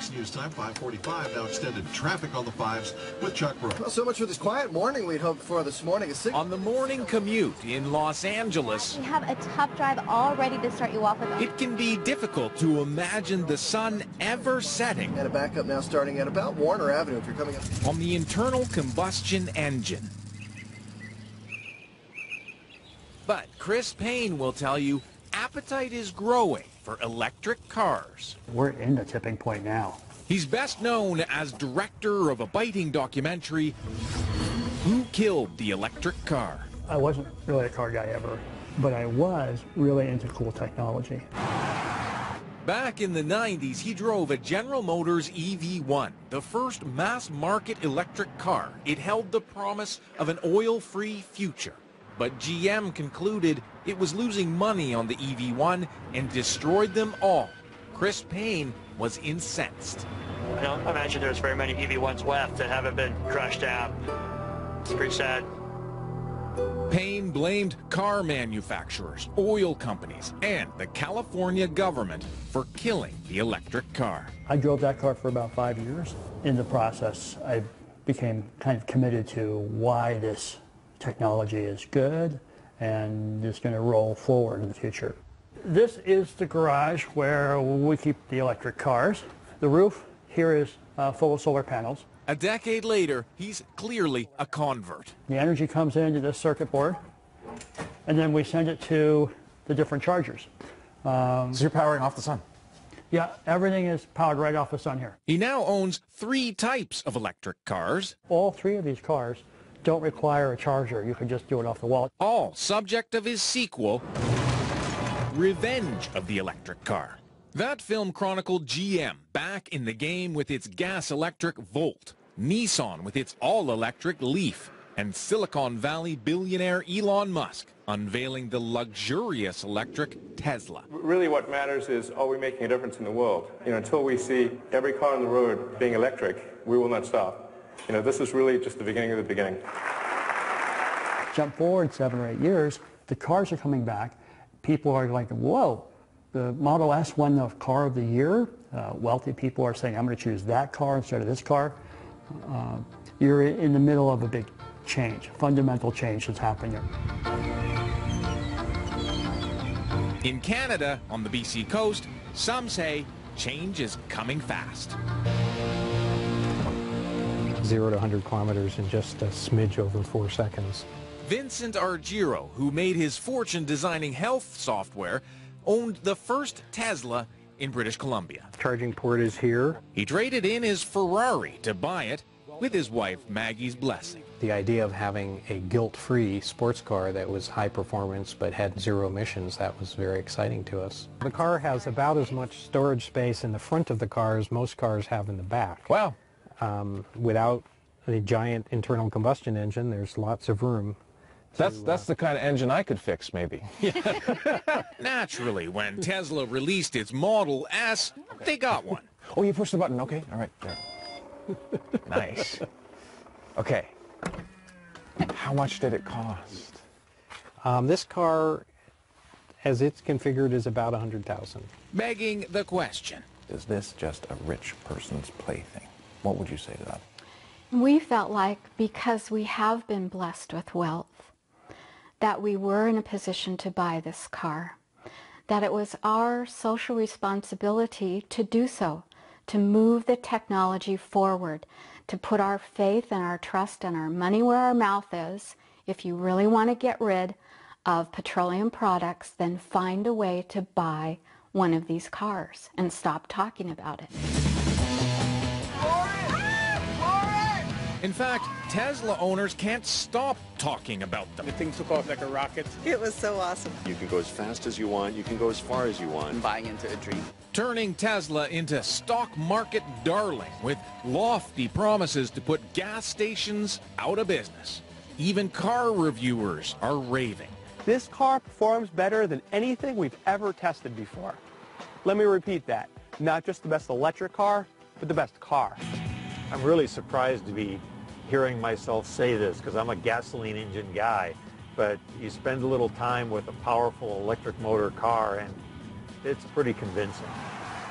6 news time, 5:45. Now extended traffic on the 5s with Chuck Brooks. Well, so much for this quiet morning we'd hoped for this morning. On the morning commute in Los Angeles, we have a tough drive all ready to start you off with. It can be difficult to imagine the sun ever setting. And a backup now starting at about Warner Avenue if you're coming up. On the internal combustion engine. But Chris Payne will tell you appetite is growing for electric cars. We're in the tipping point now. He's best known as director of a biting documentary, Who Killed the Electric Car? I wasn't really a car guy ever, but I was really into cool technology. Back in the 90s, he drove a General Motors EV1, the first mass-market electric car. It held the promise of an oil-free future. But GM concluded it was losing money on the EV1 and destroyed them all. Chris Payne was incensed. I don't imagine there's very many EV1s left that haven't been crushed down. It's pretty sad. Payne blamed car manufacturers, oil companies, and the California government for killing the electric car. I drove that car for about 5 years. In the process, I became kind of committed to why this technology is good and is going to roll forward in the future. This is the garage where we keep the electric cars. The roof here is full of solar panels. A decade later, he's clearly a convert. The energy comes into this circuit board, and then we send it to the different chargers. So you're powering off the sun? Yeah, everything is powered right off the sun here. He now owns 3 types of electric cars. All 3 of these cars don't require a charger. You can just do it off the wall. All subject of his sequel, Revenge of the Electric Car. That film chronicled GM back in the game with its gas-electric Volt, Nissan with its all-electric Leaf, and Silicon Valley billionaire Elon Musk unveiling the luxurious electric Tesla. Really what matters is, are we making a difference in the world? Until we see every car on the road being electric, we will not stop. This is really just the beginning of the beginning. Jump forward 7 or 8 years, the cars are coming back. People are like, whoa, the Model S won the car of the year. Wealthy people are saying, I'm going to choose that car instead of this car. You're in the middle of a big change, fundamental change that's happening here. In Canada, on the BC coast, some say change is coming fast. 0 to 100 kilometers in just a smidge over 4 seconds. Vincent Argiro, who made his fortune designing health software, owned the first Tesla in British Columbia. Charging port is here. He traded in his Ferrari to buy it with his wife Maggie's blessing. The idea of having a guilt-free sports car that was high performance but had 0 emissions, that was very exciting to us. The car has about as much storage space in the front of the car as most cars have in the back. Wow. Without a giant internal combustion engine, there's lots of room. That's the kind of engine I could fix, maybe. Naturally, when Tesla released its Model S, they got one. Oh, you pushed the button. Okay, all right. There. Nice. Okay. How much did it cost? This car, as it's configured, is about $100,000. Begging the question. Is this just a rich person's plaything? What would you say to that? We felt like because we have been blessed with wealth, that we were in a position to buy this car, that it was our social responsibility to do so, to move the technology forward, to put our faith and our trust and our money where our mouth is. If you really want to get rid of petroleum products, then find a way to buy one of these cars and stop talking about it. In fact, Tesla owners can't stop talking about them. The thing took off like a rocket. It was so awesome. You can go as fast as you want. You can go as far as you want. I'm buying into a dream. Turning Tesla into stock market darling with lofty promises to put gas stations out of business. Even car reviewers are raving. This car performs better than anything we've ever tested before. Let me repeat that. Not just the best electric car, but the best car. I'm really surprised to be hearing myself say this because I'm a gasoline engine guy, but you spend a little time with a powerful electric motor car and it's pretty convincing.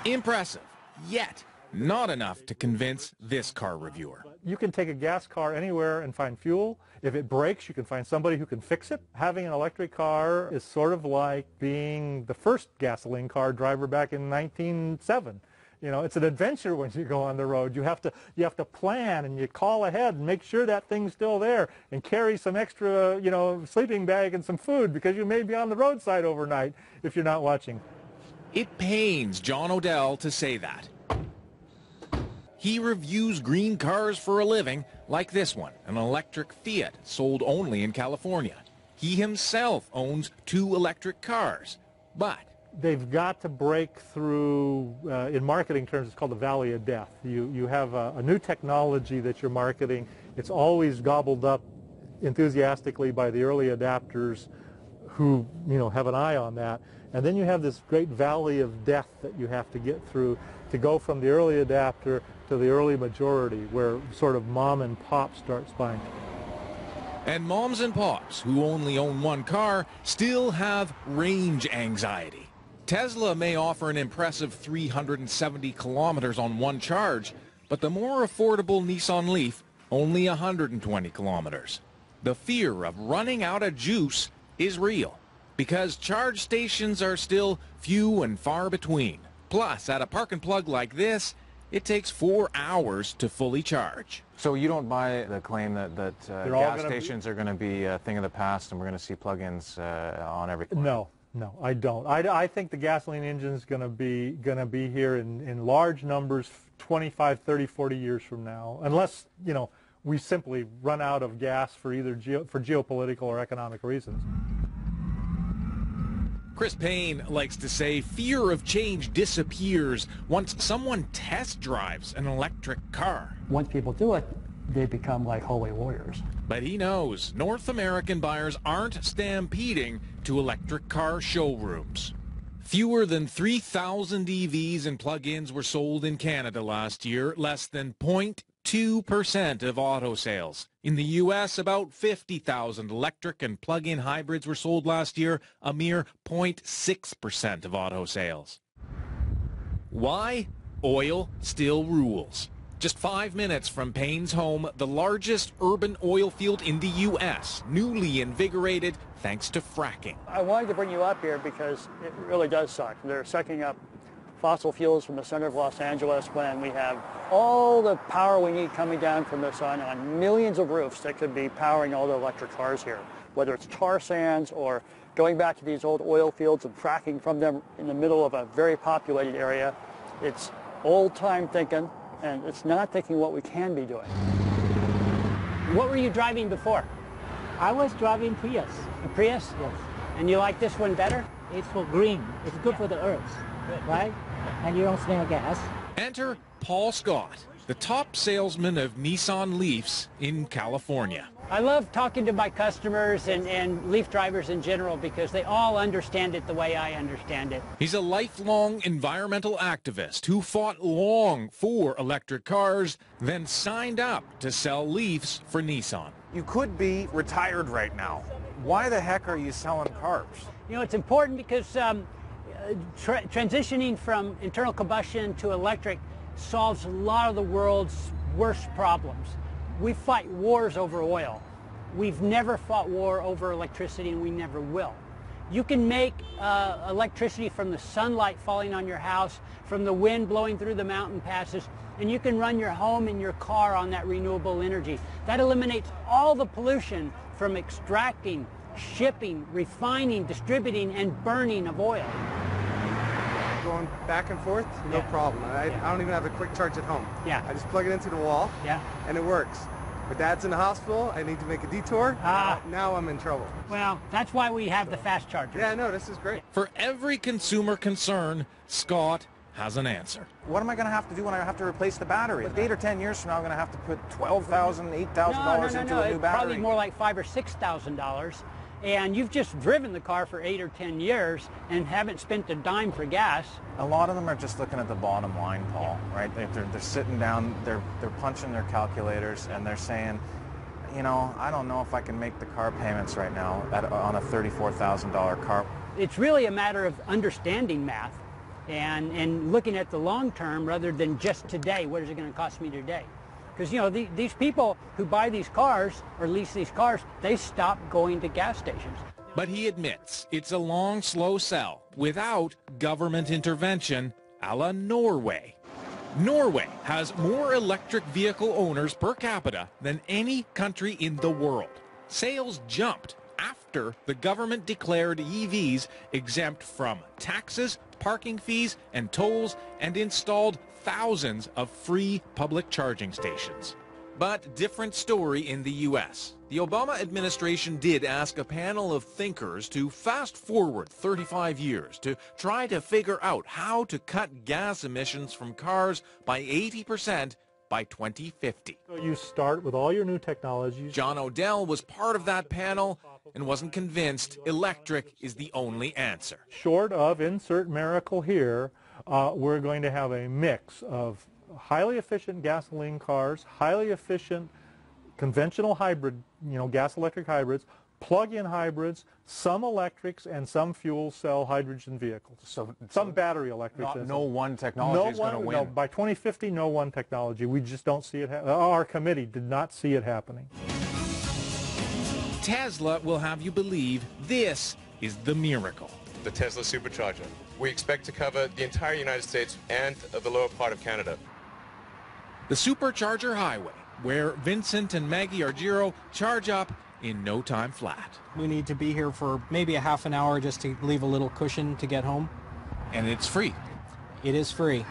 Impressive, yet not enough to convince this car reviewer. You can take a gas car anywhere and find fuel. If it breaks, you can find somebody who can fix it. Having an electric car is sort of like being the first gasoline car driver back in 1907. You know, it's an adventure when you go on the road. You have to plan, and you call ahead and make sure that thing's still there, and carry some extra, you know, sleeping bag and some food, because you may be on the roadside overnight if you're not watching. It pains John Odell to say that. He reviews green cars for a living, like this one, an electric Fiat sold only in California. He himself owns 2 electric cars, but they've got to break through, in marketing terms, it's called the valley of death. You have a new technology that you're marketing. It's always gobbled up enthusiastically by the early adapters who, you know, have an eye on that. And then you have this great valley of death that you have to get through to go from the early adapter to the early majority, where sort of mom and pop starts buying. And moms and pops who only own 1 car still have range anxiety. Tesla may offer an impressive 370 kilometers on 1 charge, but the more affordable Nissan Leaf, only 120 kilometers. The fear of running out of juice is real, because charge stations are still few and far between. Plus, at a park and plug like this, it takes 4 hours to fully charge. So you don't buy the claim that gas stations are going to be a thing of the past, and we're going to see plug-ins on every corner? No, I don't. I think the gasoline engine is going to be here in large numbers 25, 30, 40 years from now, unless, you know, we simply run out of gas for either geopolitical or economic reasons. Chris Payne likes to say fear of change disappears once someone test drives an electric car. Once people do it, they become like holy warriors. But he knows North American buyers aren't stampeding to electric car showrooms. Fewer than 3,000 EVs and plug-ins were sold in Canada last year, less than 0.2% of auto sales. In the U.S., about 50,000 electric and plug-in hybrids were sold last year, a mere 0.6% of auto sales. Why? Oil still rules. Just 5 minutes from Payne's home, the largest urban oil field in the U.S., newly invigorated thanks to fracking. I wanted to bring you up here because it really does suck. They're sucking up fossil fuels from the center of Los Angeles when we have all the power we need coming down from the sun on millions of roofs that could be powering all the electric cars here. Whether it's tar sands or going back to these old oil fields and fracking from them in the middle of a very populated area, it's old-time thinking, and it's not thinking what we can be doing. What were you driving before? I was driving Prius. A Prius? Yes. And you like this one better? It's for green. It's good for the earth, right? And you don't smell gas. Enter Paul Scott, the top salesman of Nissan Leafs in California. I love talking to my customers and Leaf drivers in general because they all understand it the way I understand it. He's a lifelong environmental activist who fought long for electric cars, then signed up to sell Leafs for Nissan. You could be retired right now. Why the heck are you selling cars? You know, it's important because transitioning from internal combustion to electric solves a lot of the world's worst problems. We fight wars over oil. We've never fought war over electricity, and we never will. You can make electricity from the sunlight falling on your house, from the wind blowing through the mountain passes, and you can run your home and your car on that renewable energy. That eliminates all the pollution from extracting, shipping, refining, distributing, and burning of oil. Going back and forth, no problem. I don't even have a quick charge at home. Yeah. I just plug it into the wall, and it works. My dad's in the hospital. I need to make a detour. Now I'm in trouble. Well, that's why we have the fast chargers. Yeah, no, this is great. For every consumer concern, Scott has an answer. What am I going to have to do when I have to replace the battery? 8 or 10 years from now, I'm going to have to put $12,000, $8,000 into a new battery. Probably more like $5,000 or $6,000. And you've just driven the car for 8 or 10 years and haven't spent a dime for gas. A lot of them are just looking at the bottom line, Paul, right? They're sitting down, they're punching their calculators, and they're saying, you know, I don't know if I can make the car payments right now on a $34,000 car. It's really a matter of understanding math and looking at the long term rather than just today. What is it going to cost me today? Because, you know, these people who buy these cars or lease these cars, they stop going to gas stations. But he admits it's a long, slow sell without government intervention a la Norway. Norway has more electric vehicle owners per capita than any country in the world. Sales jumped after the government declared EVs exempt from taxes, parking fees, and tolls, and installed thousands of free public charging stations. But different story in the U.S. The Obama administration did ask a panel of thinkers to fast forward 35 years to try to figure out how to cut gas emissions from cars by 80% by 2050. So you start with all your new technologies. John Odell was part of that panel and wasn't convinced electric is the only answer. Short of insert miracle here, we're going to have a mix of highly efficient gasoline cars, highly efficient conventional hybrid, gas-electric hybrids, plug-in hybrids, some electrics, and some fuel cell hydrogen vehicles. So some battery electrics. No one technology is going to win. No, by 2050, no one technology. We just don't see it. Our committee did not see it happening. Tesla will have you believe this is the miracle. The Tesla supercharger. We expect to cover the entire United States and the lower part of Canada. The Supercharger Highway, where Vincent and Maggie Argiro charge up in no time flat. We need to be here for maybe a half an hour just to leave a little cushion to get home. And it's free. It is free.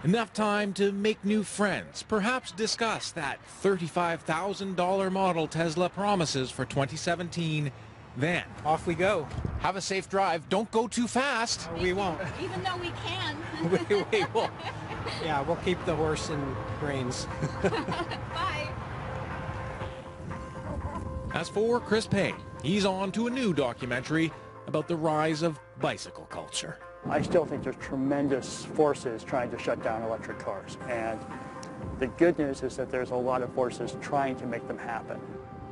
Enough time to make new friends, perhaps discuss that $35,000 model Tesla promises for 2017. Then off we go. Have a safe drive. Don't go too fast. We won't. Even though we can. we will. Yeah, we'll keep the horse in reins. Bye. As for Chris Payne, he's on to a new documentary about the rise of bicycle culture. I still think there's tremendous forces trying to shut down electric cars. And the good news is that there's a lot of forces trying to make them happen.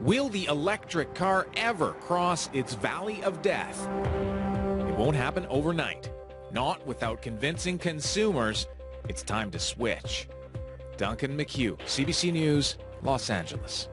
Will the electric car ever cross its valley of death? It won't happen overnight. Not without convincing consumers it's time to switch. Duncan McHugh, CBC News, Los Angeles.